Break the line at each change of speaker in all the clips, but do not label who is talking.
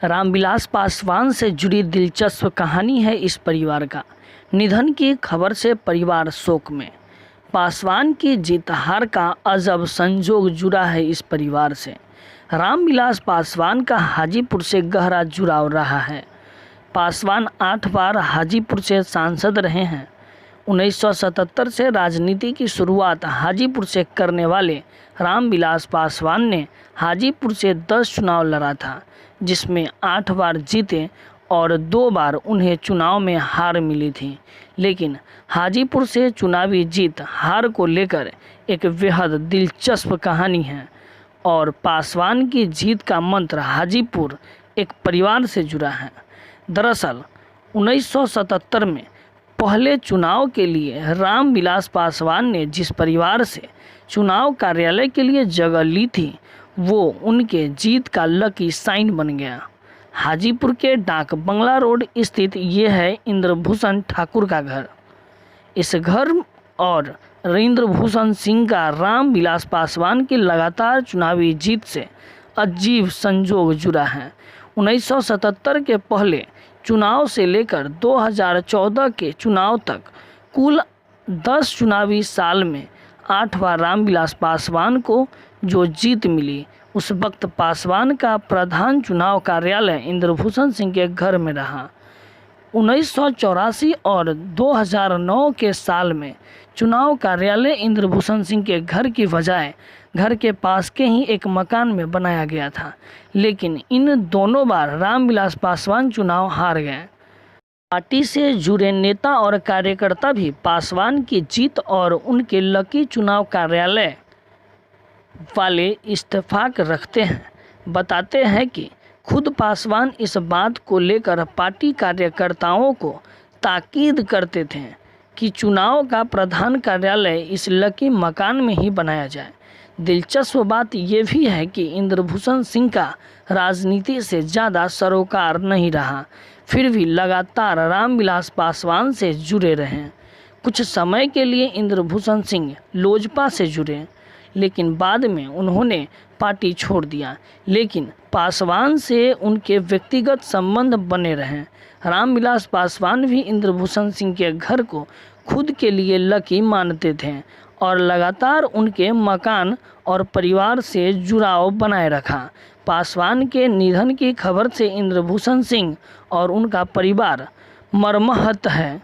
रामविलास पासवान से जुड़ी दिलचस्प कहानी है इस परिवार का। निधन की खबर से परिवार शोक में। पासवान की जीत हार का अजब संजोग जुड़ा है इस परिवार से। रामविलास पासवान का हाजीपुर से गहरा जुड़ाव रहा है। पासवान 8 बार हाजीपुर से सांसद रहे हैं। 1977 से राजनीति की शुरुआत हाजीपुर से करने वाले रामविलास पासवान ने हाजीपुर से 10 चुनाव लड़ा था, जिसमें 8 बार जीते और 2 बार उन्हें चुनाव में हार मिली थी। लेकिन हाजीपुर से चुनावी जीत हार को लेकर एक बेहद दिलचस्प कहानी है और पासवान की जीत का मंत्र हाजीपुर एक परिवार से जुड़ा है। दरअसल 1977 में पहले चुनाव के लिए रामविलास पासवान ने जिस परिवार से चुनाव कार्यालय के लिए जगह ली थी, वो उनके जीत का लकी साइन बन गया। हाजीपुर के डाक बंगला रोड स्थित ये है इंद्रभूषण ठाकुर का घर। इस घर और इंद्रभूषण सिंह का रामविलास पासवान की लगातार चुनावी जीत से अजीब संजोग जुड़ा है। 1977 के पहले चुनाव से लेकर 2014 के चुनाव तक कुल 10 चुनावी साल में 8 बार रामविलास पासवान को जो जीत मिली, उस वक्त पासवान का प्रधान चुनाव कार्यालय इंद्रभूषण सिंह के घर में रहा। 1984 और 2009 के साल में चुनाव कार्यालय इंद्रभूषण सिंह के घर की बजाय घर के पास के ही एक मकान में बनाया गया था, लेकिन इन दोनों बार रामविलास पासवान चुनाव हार गए। पार्टी से जुड़े नेता और कार्यकर्ता भी पासवान की जीत और उनके लकी चुनाव कार्यालय वाले इत्तेफाक रखते हैं। बताते हैं कि खुद पासवान इस बात को लेकर पार्टी कार्यकर्ताओं को ताकीद करते थे कि चुनाव का प्रधान कार्यालय इस लकी मकान में ही बनाया जाए। दिलचस्प बात यह भी है कि इंद्रभूषण सिंह का राजनीति से ज़्यादा सरोकार नहीं रहा, फिर भी लगातार रामविलास पासवान से जुड़े रहे। कुछ समय के लिए इंद्रभूषण सिंह लोजपा से जुड़े, लेकिन बाद में उन्होंने पार्टी छोड़ दिया। लेकिन पासवान से उनके व्यक्तिगत संबंध बने रहे। रामविलास पासवान भी इंद्रभूषण सिंह के घर को खुद के लिए लकी मानते थे और लगातार उनके मकान और परिवार से जुड़ाव बनाए रखा। पासवान के निधन की खबर से इंद्रभूषण सिंह और उनका परिवार मर्माहत है।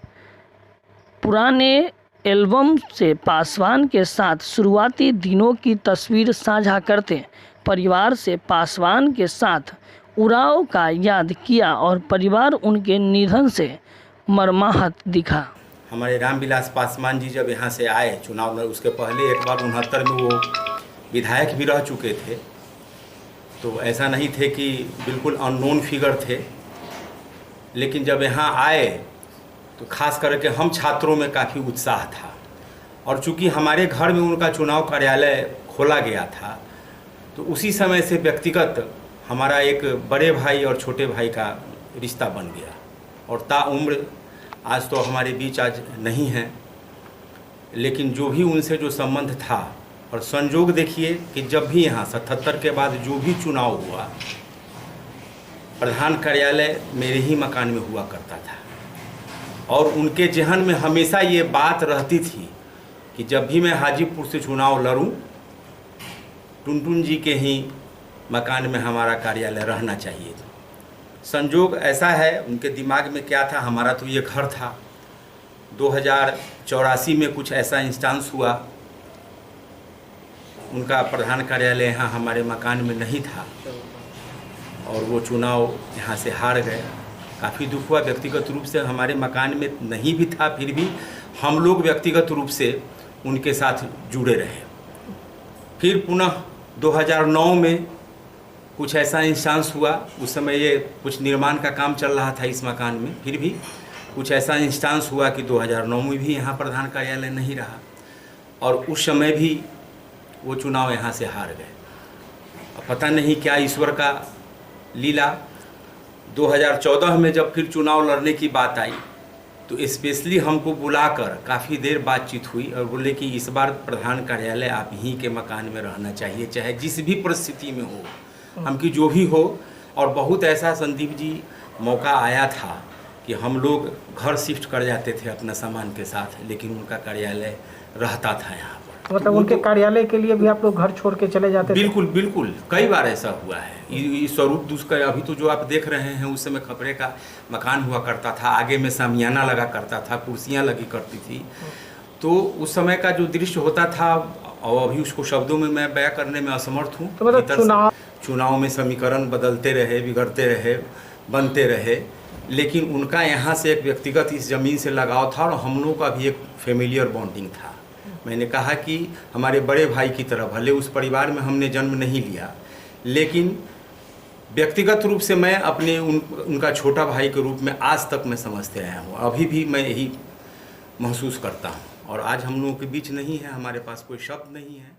पुराने एल्बम से पासवान के साथ शुरुआती दिनों की तस्वीर साझा करते परिवार से पासवान के साथ उड़ाव का याद किया और परिवार उनके निधन से मर्माहत दिखा।
हमारे रामविलास पासवान जी जब यहाँ से आए चुनाव में, उसके पहले एक बार 69 में वो विधायक भी रह चुके थे, तो ऐसा नहीं थे कि बिल्कुल अननोन फिगर थे। लेकिन जब यहाँ आए तो खास करके हम छात्रों में काफ़ी उत्साह था, और चूंकि हमारे घर में उनका चुनाव कार्यालय खोला गया था, तो उसी समय से व्यक्तिगत हमारा एक बड़े भाई और छोटे भाई का रिश्ता बन गया। और ताउम्र आज तो हमारे बीच आज नहीं है, लेकिन जो भी उनसे जो संबंध था, और संजोग देखिए कि जब भी यहाँ 77 के बाद जो भी चुनाव हुआ, प्रधान कार्यालय मेरे ही मकान में हुआ करता था। और उनके जहन में हमेशा ये बात रहती थी कि जब भी मैं हाजीपुर से चुनाव लड़ूं, टुनटुन जी के ही मकान में हमारा कार्यालय रहना चाहिए। संजोग ऐसा है, उनके दिमाग में क्या था, हमारा तो ये घर था। 2084 में कुछ ऐसा इंस्टेंस हुआ, उनका प्रधान कार्यालय यहाँ हमारे मकान में नहीं था और वो चुनाव यहाँ से हार गए। काफ़ी दुख हुआ। व्यक्तिगत रूप से हमारे मकान में नहीं भी था, फिर भी हम लोग व्यक्तिगत रूप से उनके साथ जुड़े रहे। फिर पुनः 2009 में कुछ ऐसा इंस्टेंस हुआ, उस समय ये कुछ निर्माण का काम चल रहा था इस मकान में, फिर भी कुछ ऐसा इंस्टेंस हुआ कि 2009 में भी यहाँ प्रधान कार्यालय नहीं रहा और उस समय भी वो चुनाव यहाँ से हार गए। पता नहीं क्या ईश्वर का लीला। 2014 में जब फिर चुनाव लड़ने की बात आई, तो स्पेशली हमको बुलाकर काफ़ी देर बातचीत हुई और बोले कि इस बार प्रधान कार्यालय आप ही के मकान में रहना चाहिए, चाहे जिस भी परिस्थिति में हो, हम की जो भी हो और बहुत ऐसा संदीप जी मौका आया था कि हम लोग घर शिफ्ट कर जाते थे अपना सामान के साथ, लेकिन उनका कार्यालय रहता था यहाँ पर।
मतलब उनके कार्यालय के लिए भी आप लोग घर छोड़ के चले जाते थे?
बिल्कुल बिल्कुल, कई बार ऐसा हुआ है। ये स्वरूप दुष्कर अभी तो जो आप देख रहे हैं, उस समय खपड़े का मकान हुआ करता था, आगे में सामियाना लगा करता था, कुर्सियाँ लगी करती थी। तो उस समय का जो दृश्य होता था, और अभी उसको शब्दों में मैं बयां करने में असमर्थ हूँ।
तो मतलब
चुनाव में समीकरण बदलते रहे, बिगड़ते रहे, बनते रहे, लेकिन उनका यहाँ से एक व्यक्तिगत इस ज़मीन से लगाव था और हम लोगों का भी एक फेमिलियर बॉन्डिंग था। मैंने कहा कि हमारे बड़े भाई की तरह, भले उस परिवार में हमने जन्म नहीं लिया, लेकिन व्यक्तिगत रूप से मैं अपने उनका छोटा भाई के रूप में आज तक मैं समझते आया हूँ। अभी भी मैं यही महसूस करता हूँ। और आज हम लोगों के बीच नहीं है, हमारे पास कोई शब्द नहीं है।